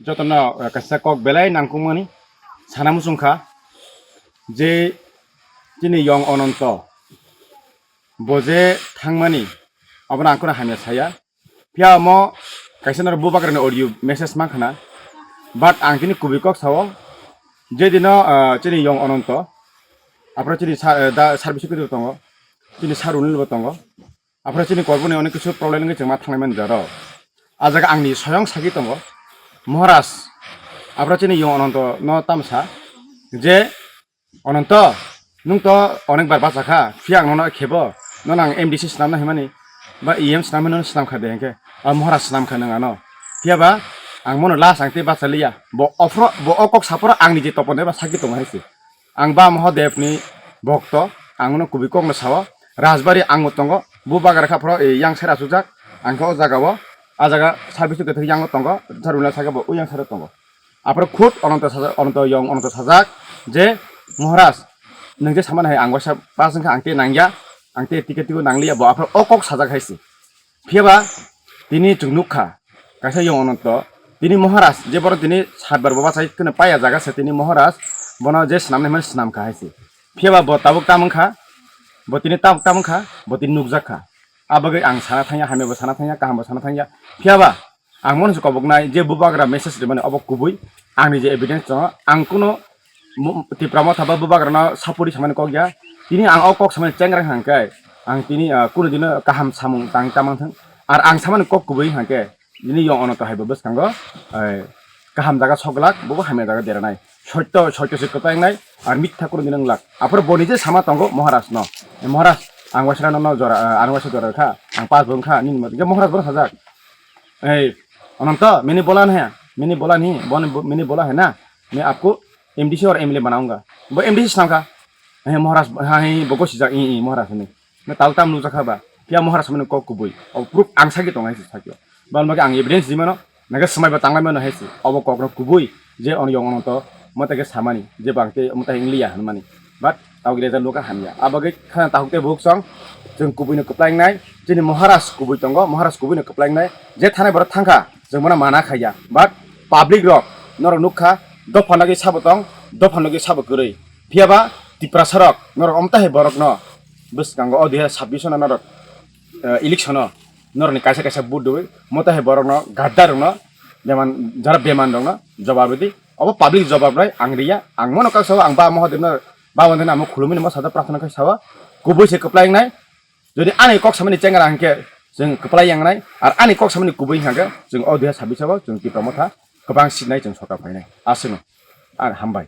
যতনা কাসা cock বেলাই নাংকুমনি সানামুসুংখা যে তিনি ইয়ং অনন্ত বজে থাংমানি অবনা আংকুনা হামিয়া ছায়া ফিয়া ম কাইসানার বুবাকারনি অডিও মেসেজ মাখানা বাট আং তিনি কুবিকক সাও যে দিন তিনি ইয়ং অনন্ত আপনার তিনি দা সার্ভিস করে দङ তিনি সারুনিল দङ আপনার তিনি গর্বনি অনেক কিছু প্রবলেম গেছে মা থাंनायमोन जारो আজাga आंनि सयं सागि दङ महाराज আপনার তিনি ইয়ং অনন্ত ন তামসা যে অনন্ত নों তো অনেকবার বাঁচাখা ফিয়া আंनो খেব নন आं एमडीसी স্নামনা হেমানি বা ইএম স্নামনা স্নামখা দেंखे महाराज স্নামখা नङानो ফিয়াবা आं मनो लास आंते बाचालिया ब अकक सापरा आंनि जे तपने बा सागि दङ हायसि आं बा महादेवनि भक्त आंनो कुबिकक न साव राजबारि आंगो दङ बु बागारखाफ्राव यां सेरा सुजाक आंखौ जागाव आजागा सार्भिस गथे यां दङ सारुला सागाव उयां सारा दङ आपरो खुद अनंत यं अनंत साजाक जे महाराज नोंजे सामान हाय आं वासा पासंखा आंते नांगिया आंते टिकेटिको नांलिया ब आपरो अकक साजाक हायसि फियाबा तिनि जुनुखा कासा यं अनंत तिनि महाराज जे बर तिनि सातबार बाबा साइ कने पाया जागा से तिनि महाराज बना जे स्नामने मन स्नाम खा हायसि फियाबा ब ताबुक तामंखा ब तिनि ताबुक तामंखा ब तिनि नुकजाखा आबगै आं साना थांया हामेबो साना थांया काहामबो साना थांया फियाबा आं मनसु कबकनाय जे बुबाग्रा मेसेज दे माने अबक गुबै आंनि जे एविडेन्स दङ आं कुनो तिप्रा मथा बा बुबाग्राना सापरि सामान कगया तिनि आं अकक सामान चेंग्रा हांकाय आं तिनि कुनो दिन काहाम सामुं तां तामांथों आर आं सामान कक गुबै हांके दिनै यं अनंत हायबो बसखांगो काहाम जागा सगलाक बबो हामे जागा देरनाय सत्य से कपायनाय आर मिथ्या कुनो दिन लाक आफोर बनि जे सामा तंगो महाराज न महाराज आं वासरा न जरा आं वासरा जरा खा आं पास बंखा नि मत महाराज बर साजाक अनंत मैंने बोला है मैंने बोला है ना मैं आपको एमडीसी और एमएलए बनाऊंगा वो एमडीसी नाम का महाराज हाँ बको सिजा महाराज ने मैं तालताम नुजाखा बा क्या महाराज मैंने कक कुबुई और प्रूफ आं सागि दङ हायसि सागि बाल मगे आं एविडेन्स दिमानो नगे समायबा तांलाय मानो हायसि अब ककनो कुबुई जे अन यं अनंत मतेगे सामानि जे बांते मते इंग्लिया हनमानि बाट आवगिरे जा लोका हामिया आबगे खाना ताहुके बुकसं जों कुबुइनो कप्लायनाय जेनि महाराज कुबुइ दङ महाराज कुबुइनो कप्लायनाय जे थानाय बर थांखा जों मना माना खाया बाट पाब्लिक रक नर नुखा दफानगे साबतं दफानगे साब गरै फियाबा तिप्रा सरक नर अमता हे बरक न बसगांगो अ 2026 न नर इलेक्शन नरनि कायसा कायसा बुट दबै मता हे बरक न गाद्दार न बेमान जरा बेमान दङ जवाबदि अब पाब्लिक जवाब राय आंग्रिया आं मनो कासो आं बा महादेव न बावन्दना म खुलुमिन म सादा प्रार्थना खाय सावा कुबुइसे कप्लायनाय जदि आनि कक सामनि चेंग्रा हांके जों कप्लायांनाय आरो आनि कक सामनि कुबै हांके जों अ 2026 आव जों तिप्रा मथा गोबां सिनाय जों सरकार फायनाय आसोनो आरो हामबाय।